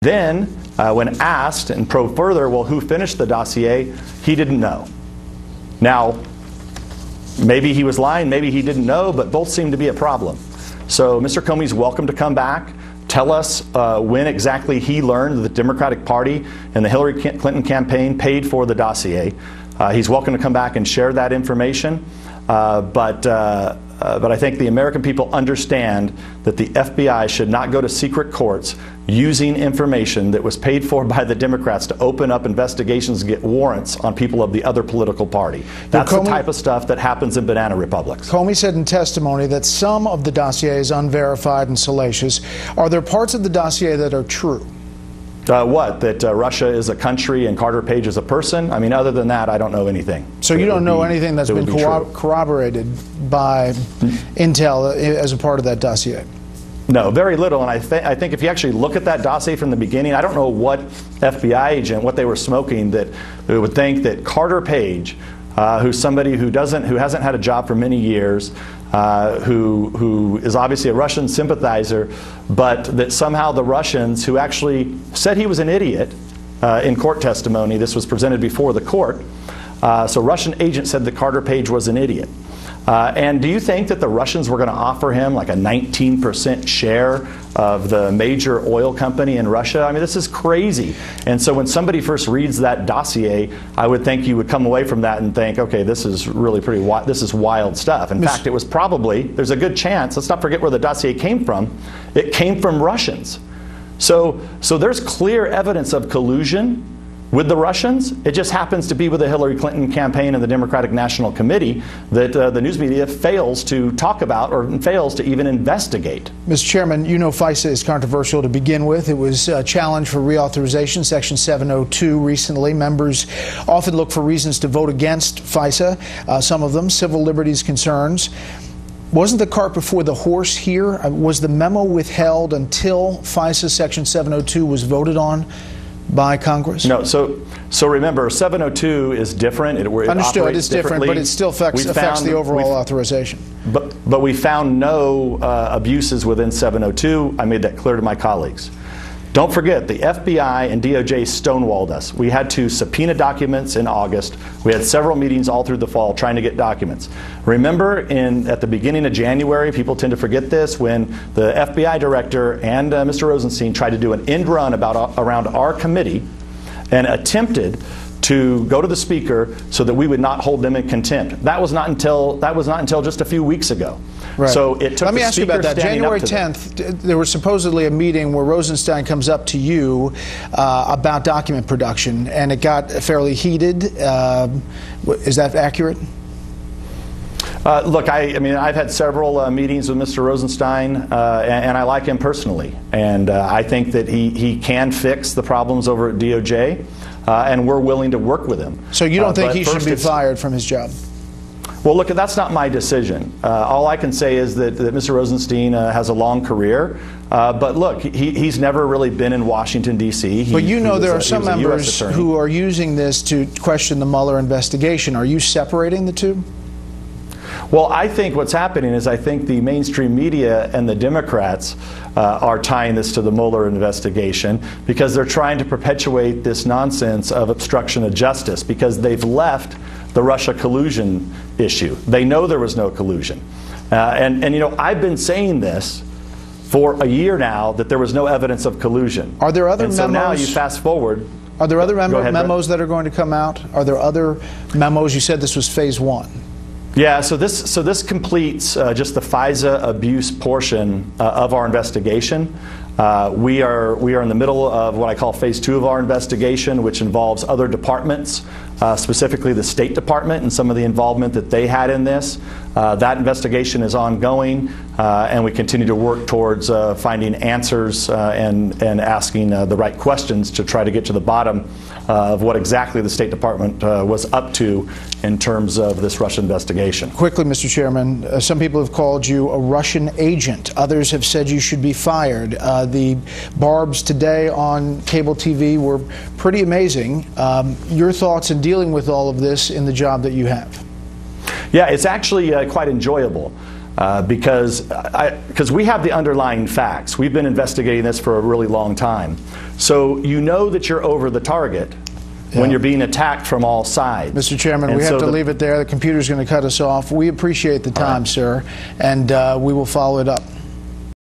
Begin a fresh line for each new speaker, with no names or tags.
Then, when asked and probed further, well, who finished the dossier, he didn't know. Now, maybe he was lying, maybe he didn't know, but both seem to be a problem. So Mr. Comey's welcome to come back, tell us when exactly he learned that the Democratic Party and the Hillary Clinton campaign paid for the dossier. He's welcome to come back and share that information. But I think the American people understand that the FBI should not go to secret courts using information that was paid for by the Democrats to open up investigations and get warrants on people of the other political party. That's the type of stuff that happens in banana republics.
Comey said in testimony that some of the dossier is unverified and salacious. Are there parts of the dossier that are true?
What? That Russia is a country and Carter Page is a person? I mean, other than that, I don't know anything.
So you don't know anything that's been corroborated by intel as a part of that dossier?
No, very little. And I think if you actually look at that dossier from the beginning, I don't know what FBI agent, what they were smoking, that would think that Carter Page, who's somebody who hasn't had a job for many years, who is obviously a Russian sympathizer, but that somehow the Russians, who actually said he was an idiot in court testimony, this was presented before the court, so Russian agent said that Carter Page was an idiot. And do you think that the Russians were going to offer him like a 19% share of the major oil company in Russia? I mean, this is crazy. And so when somebody first reads that dossier, I would think you would come away from that and think, okay, this is really pretty wild. This is wild stuff. In fact, it was probably, there's a good chance, let's not forget where the dossier came from. It came from Russians. So there's clear evidence of collusion with the Russians. It just happens to be with the Hillary Clinton campaign and the Democratic National Committee that the news media fails to talk about or fails to even investigate.
Mr. Chairman, you know FISA is controversial to begin with. It was challenged for reauthorization, Section 702 recently. Members often look for reasons to vote against FISA, some of them civil liberties concerns. Wasn't the cart before the horse here? Was the memo withheld until FISA Section 702 was voted on by Congress?
No, so remember, 702 is different. It
Understood, it's different, but it still affects the overall authorization.
But we found no abuses within 702. I made that clear to my colleagues. Don't forget, the FBI and DOJ stonewalled us. We had to subpoena documents in August. We had several meetings all through the fall trying to get documents. Remember, at the beginning of January, people tend to forget this, when the FBI director and Mr. Rosenstein tried to do an end run around our committee and attempted to go to the speaker so that we would not hold them in contempt. That was not until just a few weeks ago.
Right.
So it took.
Let me ask you about that. January 10th, there was supposedly a meeting where Rosenstein comes up to you about document production, and it got fairly heated. Is that accurate?
Look, I mean, I've had several meetings with Mr. Rosenstein, and I like him personally. And I think that he can fix the problems over at DOJ, and we're willing to work with him. So
you don't think he should be fired from his job?
Well, look, that's not my decision. All I can say is that Mr. Rosenstein has a long career. But look, he's never really been in Washington, D.C.
But you know there are some members who are using this to question the Mueller investigation. Are you separating the two?
Well, I think what's happening is I think the mainstream media and the Democrats are tying this to the Mueller investigation because they're trying to perpetuate this nonsense of obstruction of justice because they've left the Russia collusion issue. They know there was no collusion. And you know, I've been saying this for a year now that there was no evidence of collusion.
Are there other
memos?
So
now you fast forward.
Are there other memos that are going to come out? Are there other memos? You said this was phase one.
Yeah, so this completes just the FISA abuse portion of our investigation. We are in the middle of what I call phase 2 of our investigation, which involves other departments, specifically the State Department and some of the involvement that they had in this. That investigation is ongoing, and we continue to work towards finding answers and asking the right questions to try to get to the bottom of what exactly the State Department was up to in terms of this Russia investigation.
Quickly, Mr. Chairman, some people have called you a Russian agent. Others have said you should be fired. The barbs today on cable TV were pretty amazing. Your thoughts in dealing with all of this in the job that you have?
Yeah, it's actually quite enjoyable. because we have the underlying facts. We've been investigating this for a really long time. So you know that you're over the target when you're being attacked from all sides.
Mr. Chairman, we have to leave it there. The computer's going to cut us off. We appreciate the time, sir, and we will follow it up.